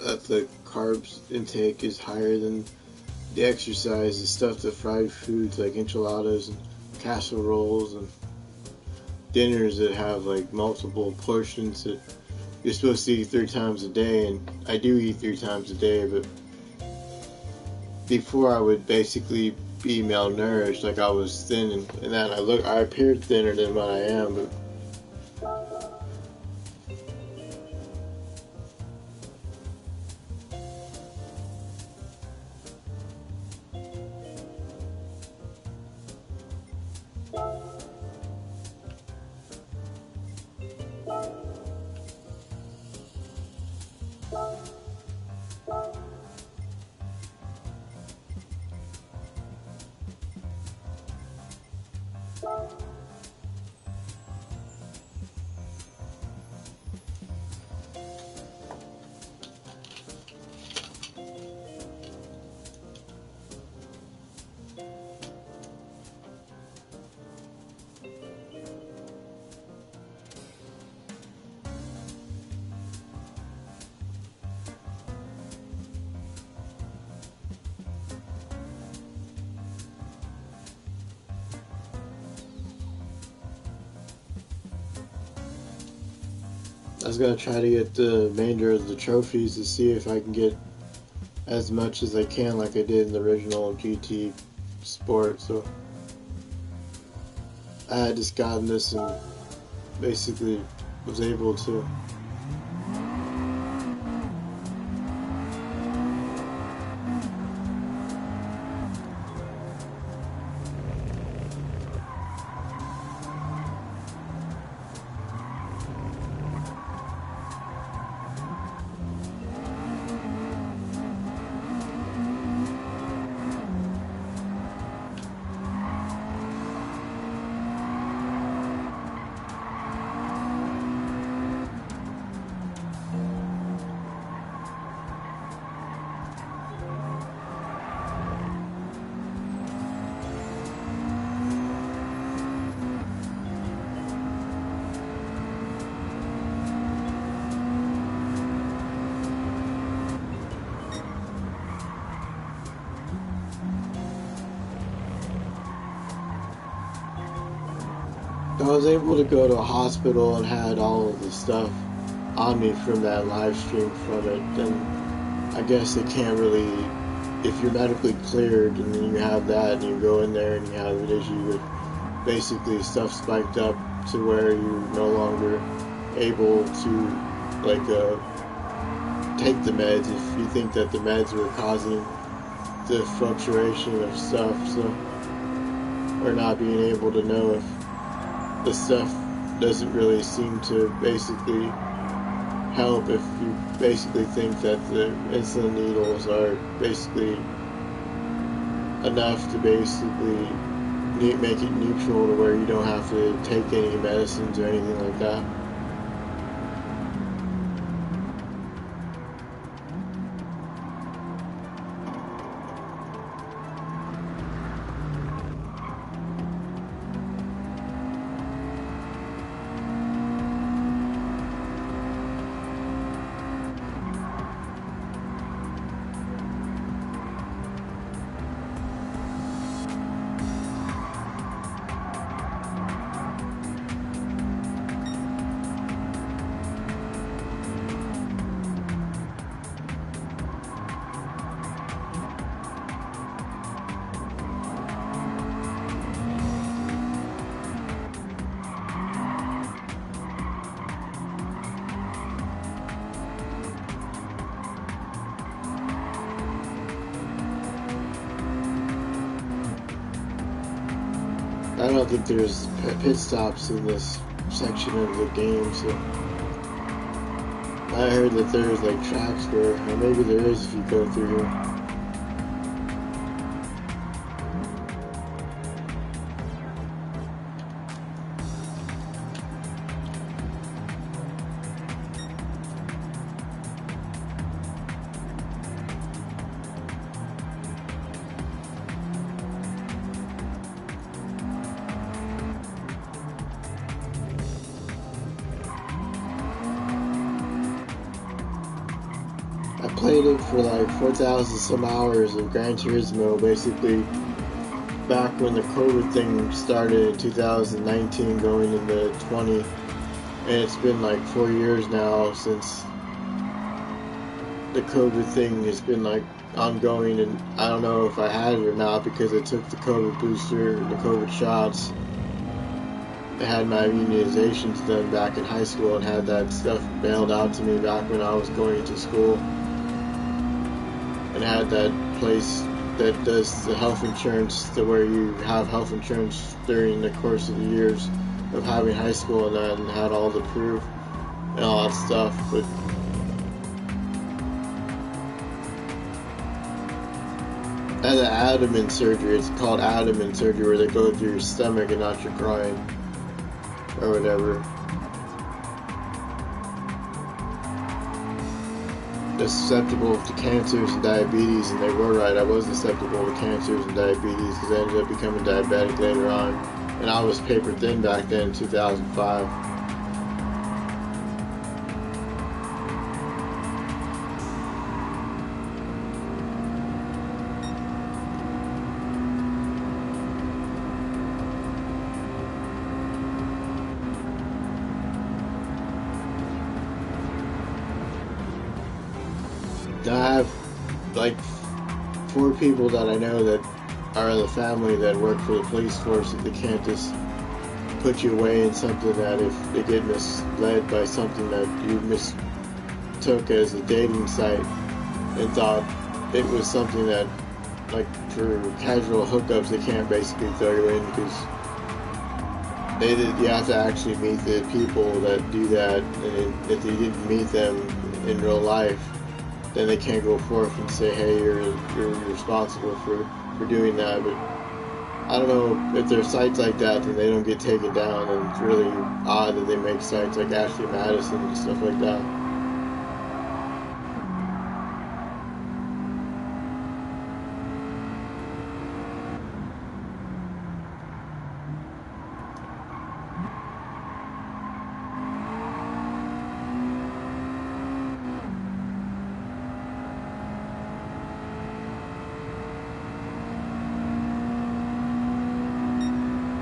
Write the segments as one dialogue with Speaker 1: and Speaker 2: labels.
Speaker 1: that the carbs intake is higher than the exercise. The stuff, the fried foods like enchiladas and casseroles and dinners that have like multiple portions that you're supposed to eat 3 times a day, and I do eat 3 times a day, but before I would basically be malnourished, like I was thin, and then I appeared thinner than what I am, but I was gonna try to get the remainder of the trophies to see if I can get as much as I can, like I did in the original GT Sport. So I had just gotten this and basically was able to. I was able to go to a hospital and had all of the stuff on me from that live stream from it. Then I guess they can't really, if you're medically cleared and then you have that and you go in there and you have an issue with basically stuff spiked up to where you're no longer able to take the meds if you think that the meds were causing the fluctuation of stuff, so, or not being able to know if the stuff doesn't really seem to basically help if you basically think that the insulin needles are basically enough to basically make it neutral to where you don't have to take any medicines or anything like that. I don't think there's pit stops in this section of the game, so I heard that there's like tracks where, or maybe there is if you go through here. I played it for like 4,000 some hours of Gran Turismo, basically back when the COVID thing started in 2019 going into 20, and it's been like 4 years now since the COVID thing has been like ongoing, and I don't know if I had it or not because I took the COVID booster, the COVID shots. I had my immunizations done back in high school and had that stuff mailed out to me back when I was going to school, and had that place that does the health insurance to where you have health insurance during the course of the years of having high school, and that, and had all the proof and all that stuff. But I had an abdomen surgery. It's called abdomen surgery, where they go through your stomach and not your groin or whatever. They're susceptible to cancers and diabetes, and they were right. I was susceptible to cancers and diabetes because I ended up becoming diabetic later on, and I was paper thin back then in 2005. I have like 4 people that I know that are in the family that work for the police force, that they can't just put you away in something that if they get misled by something that you mistook as a dating site and thought it was something that, like for casual hookups, they can't basically throw you in because you have to actually meet the people that do that, and if you didn't meet them in real life, then they can't go forth and say, hey, you're responsible for doing that. But I don't know, if there's sites like that, then they don't get taken down, and it's really odd that they make sites like Ashley Madison and stuff like that.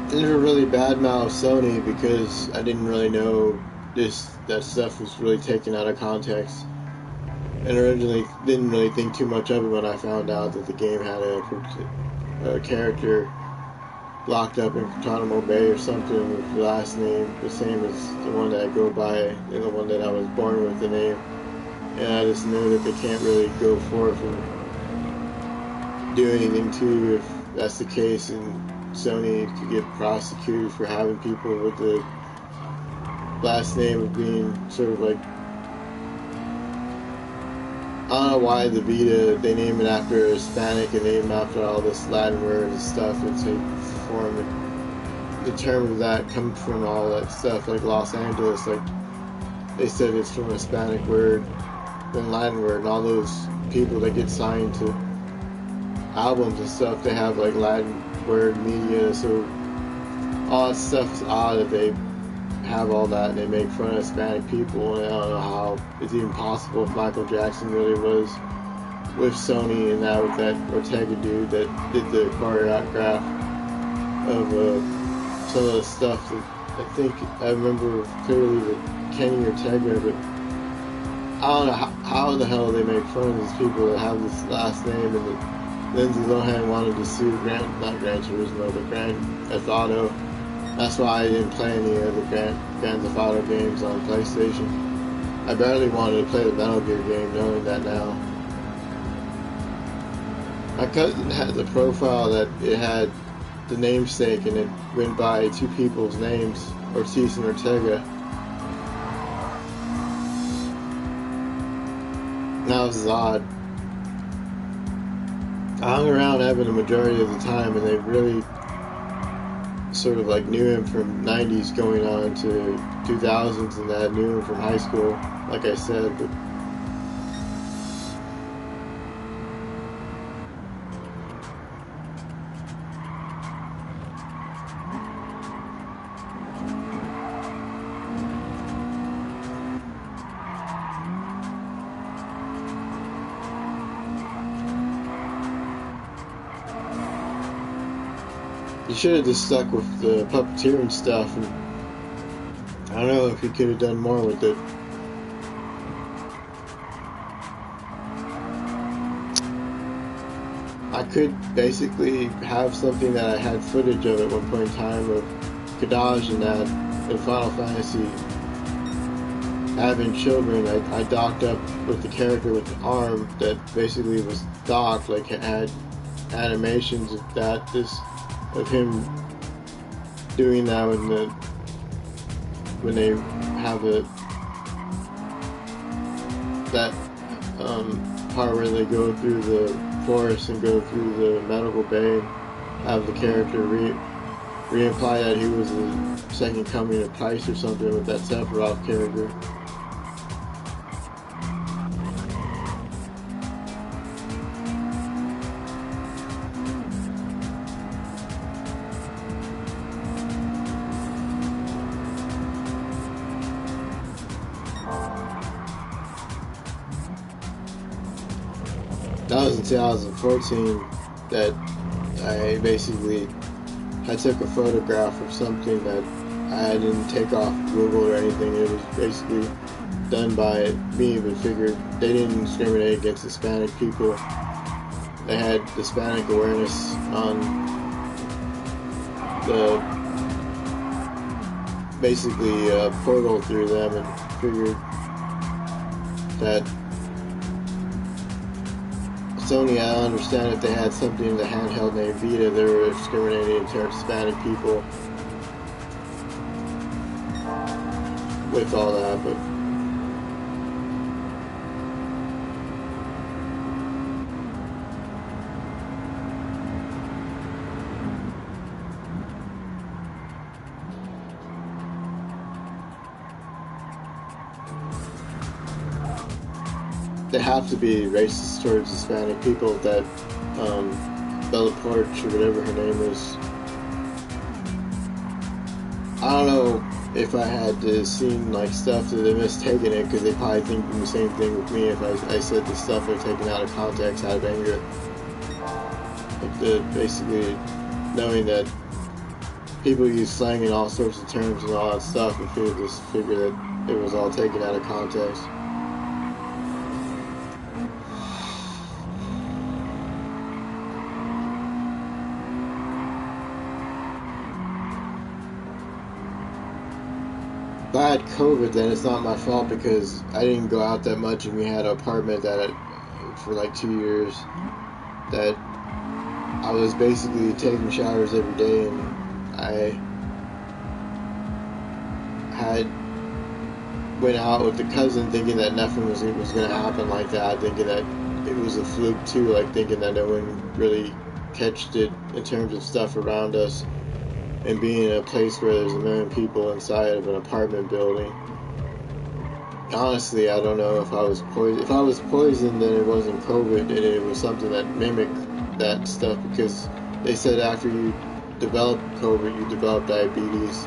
Speaker 1: I never really badmouthed Sony because I didn't really know that stuff was really taken out of context, and originally didn't really think too much of it when I found out that the game had a character locked up in Guantanamo Bay or something with the last name the same as the one that I go by and the one that I was born with the name, and I just knew that they can't really go forth and do anything to if that's the case, and Sony could get prosecuted for having people with the last name of being sort of like, I don't know why the Vita, they name it after a Hispanic and name it after all this Latin words and stuff. It's a form of, the term of that comes from all that stuff, like Los Angeles, like they said it's from a Hispanic word, then Latin word, and all those people that get signed to albums and stuff, they have like Latin word media, so all that stuff is odd that they have all that and they make fun of Hispanic people, and I don't know how it's even possible if Michael Jackson really was with Sony and that with that Ortega dude that did the choreograph of some of the stuff that I think I remember clearly with Kenny Ortega, but I don't know how in the hell they make fun of these people that have this last name, and the Lindsay Lohan wanted to sue not Gran Turismo, but Grand Theft Auto. That's why I didn't play any of the Grand Theft Auto games on PlayStation. I barely wanted to play the Metal Gear game, knowing that now. My cousin had the profile that it had the namesake, and it went by 2 people's names, Ortiz and Ortega. And that was odd. I hung around Evan the majority of the time, and they really sort of like knew him from 90s going on to 2000s, and that knew him from high school, like I said, but he should have just stuck with the puppeteering stuff, and I don't know if he could have done more with it. I could basically have something that I had footage of at one point in time of Kadaj and that in Final Fantasy having children. I docked up with the character with the arm that basically was docked, like it had animations of that, of him doing that when they have that part where they go through the forest and go through the medical bay and have the character re-imply that he was the second coming of Christ or something with that Sephiroth character. 2014 that I basically took a photograph of something that I didn't take off Google or anything. It was basically done by me, but figured they didn't discriminate against Hispanic people. They had Hispanic awareness on the basically portal through them, and figured that Sony, I understand if they had something in the handheld named Vita, they were discriminating against Hispanic people with all that, but they have to be racist towards Hispanic people. That Bella Porch or whatever her name is. I don't know if I had to seen like stuff that they mistaken it, because they probably think the same thing with me if I said the stuff they're taken out of context out of anger. Like basically knowing that people use slang and all sorts of terms and all that stuff, and just figure that it was all taken out of context. If I had COVID, then it's not my fault, because I didn't go out that much, and we had an apartment that for like 2 years that I was basically taking showers every day, and I went out with the cousin thinking that nothing was going to happen like that, thinking that it was a fluke too, like thinking that no one really catched it in terms of stuff around us. And being in a place where there's 1 million people inside of an apartment building. Honestly, I don't know if I was poisoned. If I was poisoned, then it wasn't COVID, and it was something that mimicked that stuff, because they said after you develop COVID, you develop diabetes.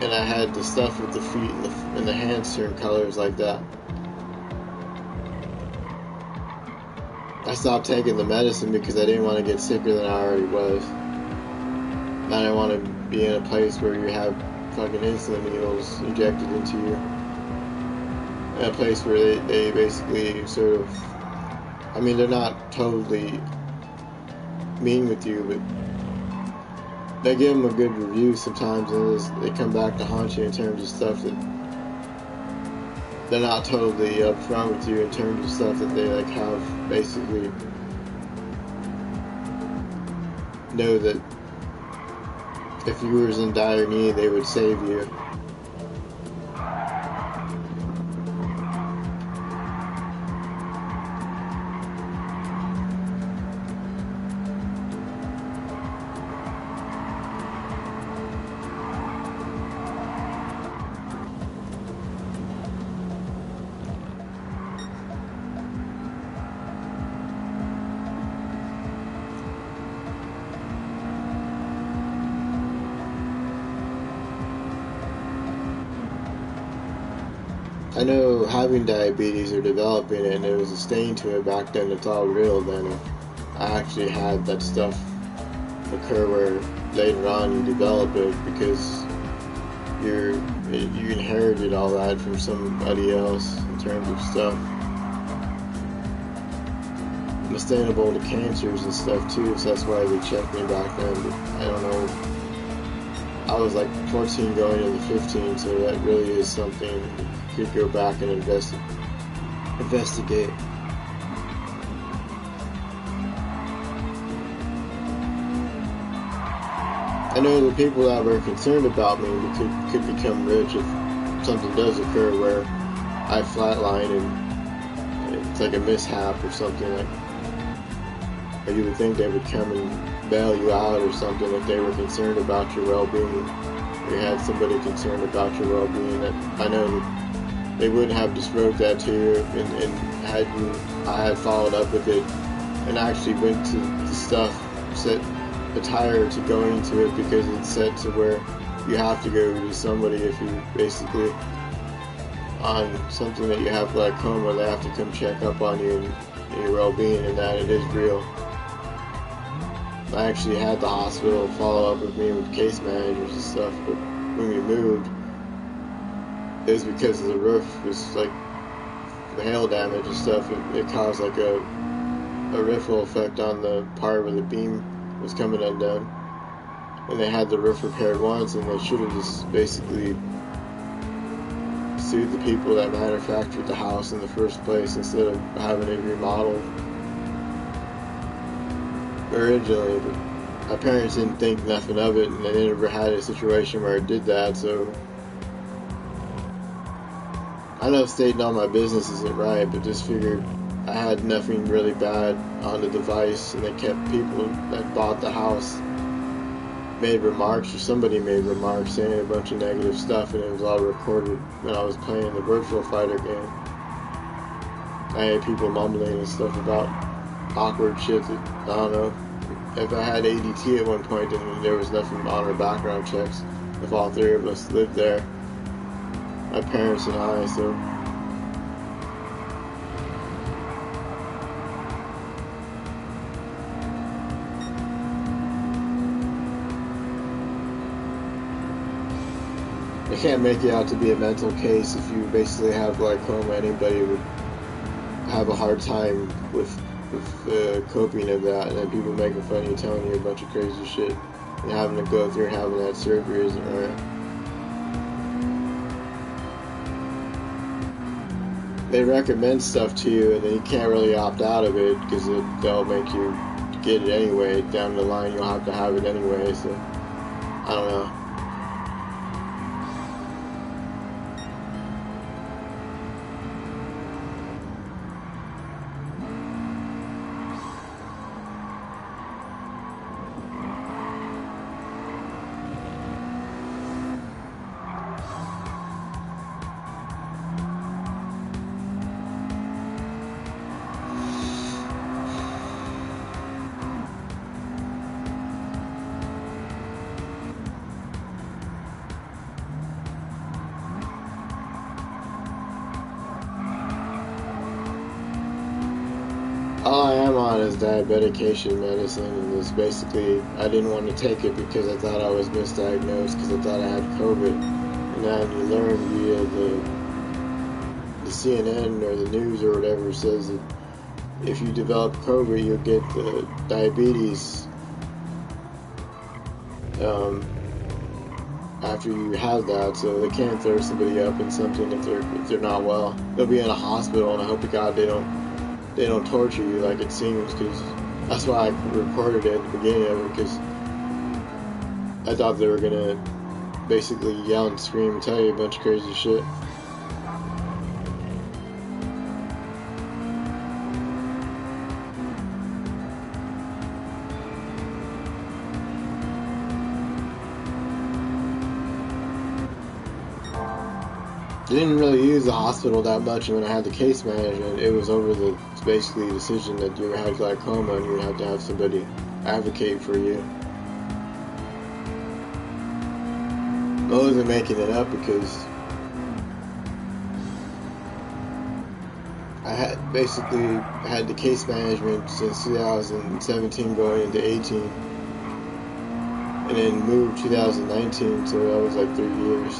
Speaker 1: And I had the stuff with the feet and the hands turn colors like that. I stopped taking the medicine because I didn't want to get sicker than I already was. I didn't want to be in a place where you have fucking insulin needles injected into you. In a place where they basically sort of, I mean, they're not totally mean with you, but they give them a good review sometimes, and they come back to haunt you in terms of stuff that they're not totally upfront with you in terms of stuff that they like have basically know that if you were in dire need, they would save you. I know having diabetes or developing it, and there was a stain to it back then, it's all real then. I actually had that stuff occur where later on you develop it because you inherited all that from somebody else in terms of stuff. I'm sustainable to cancers and stuff too, so that's why they checked me back then. But I don't know. I was like 14 going into 15, so that really is something you could go back and investigate. I know the people that were concerned about me could become rich if something does occur where I flatline and it's like a mishap or something. Like you would think they would come and bail you out or something if they were concerned about your well-being, or you had somebody concerned about your well-being. That I know they wouldn't have disclosed that to you, and I had followed up with it and actually went to the stuff, set a tire to go into it because it's set to where you have to go to somebody if you basically on something that you have glaucoma. They have to come check up on you and your well-being, and that it is real. I actually had the hospital follow up with me with case managers and stuff, but when we moved, it was because the roof was like the hail damage and stuff. It caused like a riffle effect on the part where the beam was coming undone, and they had the roof repaired once, and they should have just basically sued the people that manufactured the house in the first place instead of having it remodeled originally. But my parents didn't think nothing of it, and they never had a situation where it did that. So I know stating all my business isn't right, but just figured I had nothing really bad on the device, and they kept people that bought the house made remarks, or somebody made remarks saying a bunch of negative stuff, and it was all recorded when I was playing the virtual fighter game. I had people mumbling and stuff about awkward shit that, I don't know. If I had ADT at one point, then there was nothing on our background checks if all three of us lived there, my parents and I. So it can't make it out to be a mental case. If you basically have glaucoma, anybody would have a hard time with coping of that, and then people making fun of you, telling you a bunch of crazy shit, and having to go through and having that surgery isn't right. They recommend stuff to you, and then you can't really opt out of it because they'll make you get it anyway. Down the line, you'll have to have it anyway. So I don't know. All I am on is diabetic medicine, and it's basically, I didn't want to take it because I thought I was misdiagnosed because I thought I had COVID. And then you learn via the CNN or the news or whatever says that if you develop COVID, you'll get the diabetes after you have that. So they can't throw somebody up in something if they're not well. They'll be in a hospital, and I hope to God they don't torture you like it seems, because that's why I recorded it at the beginning of it, because I thought they were gonna basically yell and scream and tell you a bunch of crazy shit. I didn't really use the hospital that much when I had the case management. It was over the basically decision that you had glaucoma and you would have to have somebody advocate for you. I wasn't making it up because I had basically had the case management since 2017 going into 18. and then moved 2019, so that was like 3 years.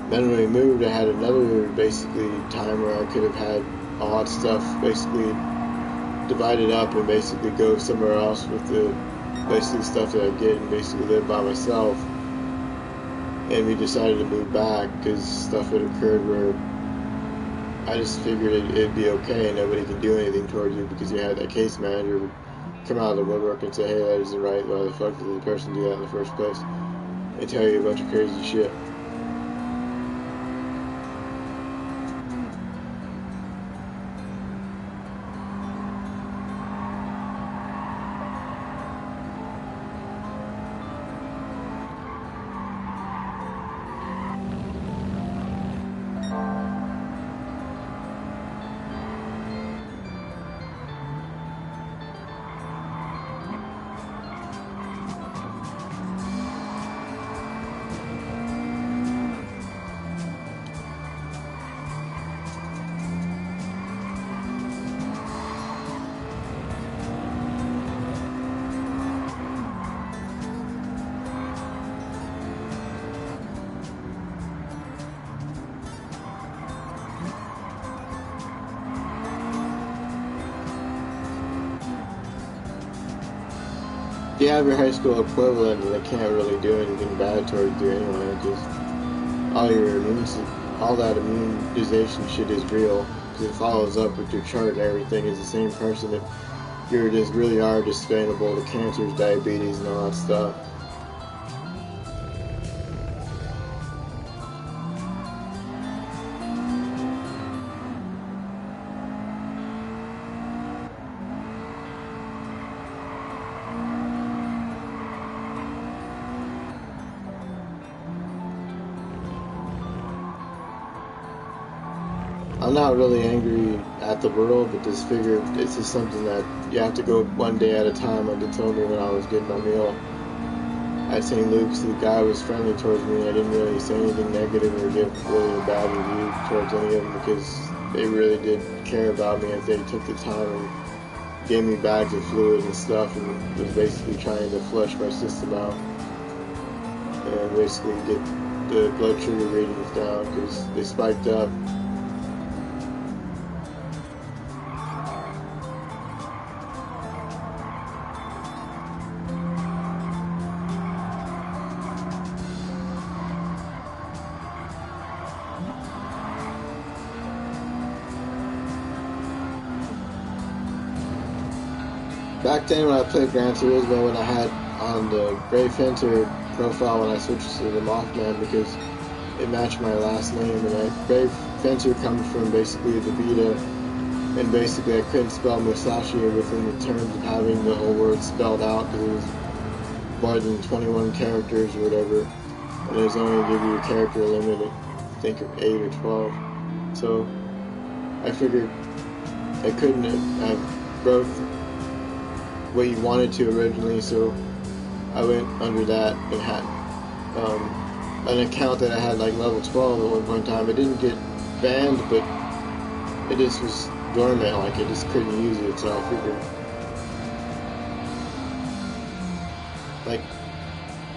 Speaker 1: Then when we moved, I had another basically time where I could have had all that stuff basically divided up and basically go somewhere else with the basically stuff that I get and basically live by myself. And we decided to move back because stuff had occurred where I just figured it'd be okay and nobody can do anything towards you because you had that case manager would come out of the woodwork and say, hey, that isn't right, why the fuck did the person do that in the first place? And tell you a bunch of crazy shit. You have your high school equivalent and they can't really do anything bad towards you anyway. Just all that immunization shit is real because it follows up with your chart and everything. It's the same person if you just really are just vulnerable to cancers, diabetes, and all that stuff. I'm not really angry at the world, but just figure it's just something that you have to go one day at a time, like they told me when I was getting my meal at St. Luke's. The guy was friendly towards me. I didn't really say anything negative or give really a bad review towards any of them because they really did care about me. If they took the time and gave me bags of fluid and stuff and was basically trying to flush my system out and basically get the blood sugar readings down because they spiked up. Back then when I played Gran Turismo, when I had on the Brave Fencer profile when I switched to the Mothman because it matched my last name, and Brave Fencer comes from basically the Vita, and basically I couldn't spell Musashi within the terms of having the whole word spelled out because it was more than 21 characters or whatever, and it was only give you a character limit of, I think, of 8 or 12. So I figured I couldn't have broke what you wanted to originally, so I went under that and had an account that I had like level 12 at one point in time. It didn't get banned, but it just was dormant, like I just couldn't use it, so I figured like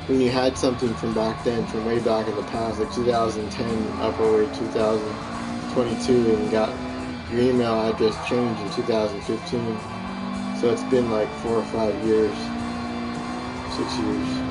Speaker 1: when you had something from back then, from way back in the past, like 2010 up over 2022, and got your email address changed in 2015. So it's been like 4 or 5 years, 6 years.